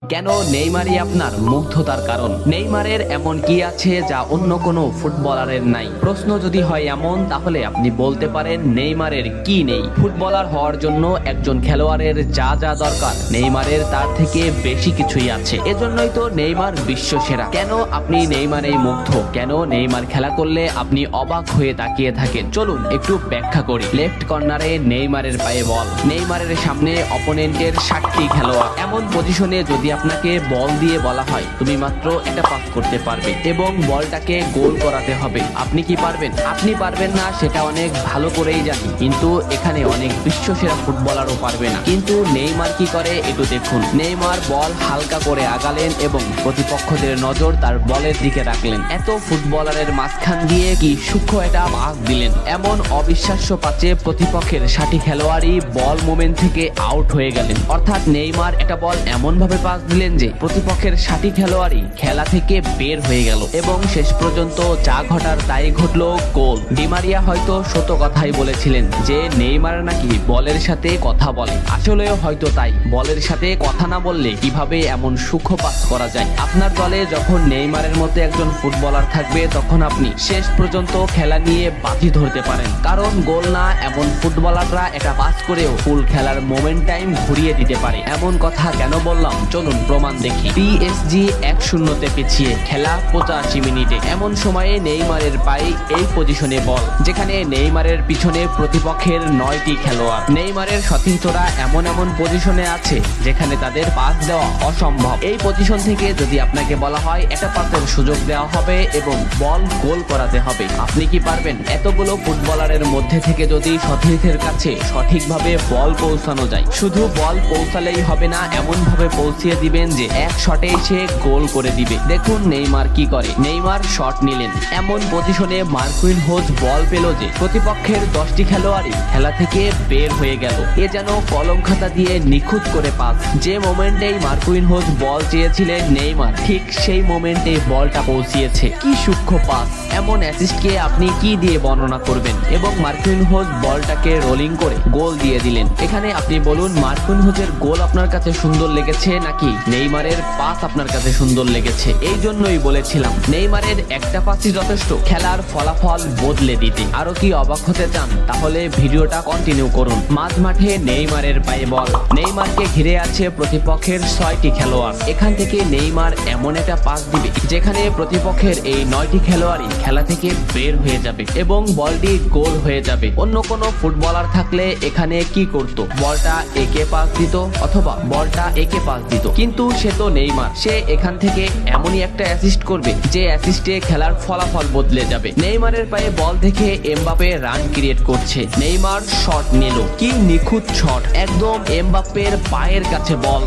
কেন নেইমারই আপনার মুগ্ধতার কারণ? নেইমারের এমন কি আছে যা অন্য কোনো ফুটবলারের নাই? প্রশ্ন যদি হয় এমন, তাহলে আপনি বলতে পারেন নেইমারের কি নেই। ফুটবলার হওয়ার জন্য একজন খেলোয়াড়ের যা যা দরকার, নেইমারের তার থেকে বেশি কিছুই আছে। এজন্যই তো নেইমার বিশ্ব সেরা। কেন আপনি নেইমারেই মুগ্ধ? কেন নেইমার খেলা করলে আপনি অবাক হয়ে তাকিয়ে থাকেন? চলুন একটু ব্যাখ্যা করি। লেফট কর্নারে নেইমারের পায়ে বল, নেইমারের সামনে অপোনেন্টের 60টি খেলোয়াড়। এমন পজিশনে যদি আপনাকে বল দিয়ে বলা হয় তুমি মাত্র একটা পাস করতে পারবে এবং বলটাকে গোল করাতে হবে, আপনি কি পারবেন? আপনি পারবেন না, সেটা অনেক ভালো করেই জানি, কিন্তু এখানে অনেক বিশ্বসেরা ফুটবলারও পারবে না। কিন্তু নেইমার কি করে একটু দেখুন। নেইমার বল হালকা করে আগালেন এবং প্রতিপক্ষদের নজর তার বলের দিকে রাখলেন। এত ফুটবলারের মাঝখান দিয়ে কি সূক্ষ্ম একটা পাস দিলেন। এমন অবিশ্বাস্য পাচে প্রতিপক্ষের 60 খেলোয়াড়ই বল মোমেন্ট থেকে আউট হয়ে গেলেন। অর্থাৎ নেইমার একটা বল এমন ভাবে পাস দিলেন যে প্রতিপক্ষের 60 খেলোয়াড়ই খেলা থেকে বের হয়ে গেল এবং শেষ পর্যন্ত যা ঘটার তাই ঘটলো, গোল। ডি মারিয়া হয়তো সত্য কথাই বলেছিলেন যে নেইমার নাকি বলের সাথে কথা বলে। আসলেও হয়তো তাই, বলের সাথে কথা না বললে কিভাবে এমন সূক্ষ্ম পাস করা যায়। আপনার দলে যখন নেইমারের মতো একজন ফুটবলার থাকবে, তখন আপনি শেষ পর্যন্ত খেলা নিয়ে বাজি ধরতে পারেন, কারণ গোল না এমন ফুটবলাররা একটা পাস করেও ফুল খেলার মোমেন্ট টাইম ঘুরিয়ে দিতে পারে। এমন কথা কেন বললাম, চলুন প্রমাণ দেখি। পিএসজি 1-0 পিছিয়ে, খেলা 85 মিনিটে। এমন সময়ে নেইমারের পায়ে এই পজিশনে বল, যেখানে নেইমারের পিছনে প্রতিপক্ষের 9টি খেলোয়াড়। নেইমারের সতীর্থরা এমন এমন পজিশনে আছে যেখানে তাদের পাস দেওয়া অসম্ভব। এই পজিশন থেকে যদি আপনাকে বলা হয় একটা পাসের সুযোগ দেওয়া হবে এবং বল গোল করাতে হবে, আপনি কি পারবেন? এতগুলো ফুটবলারের মধ্যে থেকে যদি সতীর্থের কাছে সঠিকভাবে বল পৌঁছানো যায়, শুধু বল পৌঁছালেই হবে না, এমন ভাবে পৌঁছিয়ে দিবেন যে এক শটে সে গোল করে দিবে। দেখুন নেইমার কি করে। নেইমার শট নিলেন, এমন পজিশনে মার্কুইনহোজ বল পেল যে প্রতিপক্ষের 10টি খেলোয়াড়ই খেলা থেকে বের হয়ে গেল। এ যেন কলম খাতা দিয়ে নিখুঁত করে পাস। যে মোমেন্টেই মার্কুইনহোজ বল চেয়েছিলেন নেইমার ঠিক সেই মোমেন্টে বলটা পৌঁছিয়েছে। কি সূক্ষ্ম পাস! এমন অ্যাসিস্টকে আপনি কি দিয়ে বর্ণনা করবেন? এবং মার্কুইনহোজ বলটাকে রোলিং করে গোল দিয়ে দিলেন। এখানে আপনি বলুন, মার্কুইনহোজের গোল আপনার কাছে সুন্দর লেগেছে নাকি নেইমারের পাস আপনার কাছে সুন্দর লেগেছে? এই জন্যই বলেছিলাম নেইমারের একটা পাসই যথেষ্ট খেলার ফলাফল বদলে দিতে। আরো কি অবাক হতে চান? তাহলে ভিডিওটা কন্টিনিউ করুন। মাঝ মাঠে নেইমারের পায়ে বল, নেইমারকে ঘিরে আছে প্রতিপক্ষের 6টি খেলোয়াড়। এখান থেকে নেইমার এমন একটা পাস দিবে যেখানে প্রতিপক্ষের এই 9টি খেলোয়াড়ই খেলা থেকে বের হয়ে যাবে এবং বলটি গোল হয়ে যাবে। অন্য কোনো ফুটবলার থাকলে এখানে কি করত? বলটা একে পাস দিত অথবা বলটা একে পাস দিত, কিন্তু সে তো নেইমার, সে এখান থেকে এমনই একটা অ্যাসিস্ট করবে যে অ্যাসিস্টে খেলার ফলাফল বদলে যাবে। নেইমারের পায়ে বল দেখে এমবাপে রান ক্রিয়েট করছে, নেইমার শট নিল। কি নিখুঁত শট! একদম এমবাপ্পের পায়ের কাছে বল।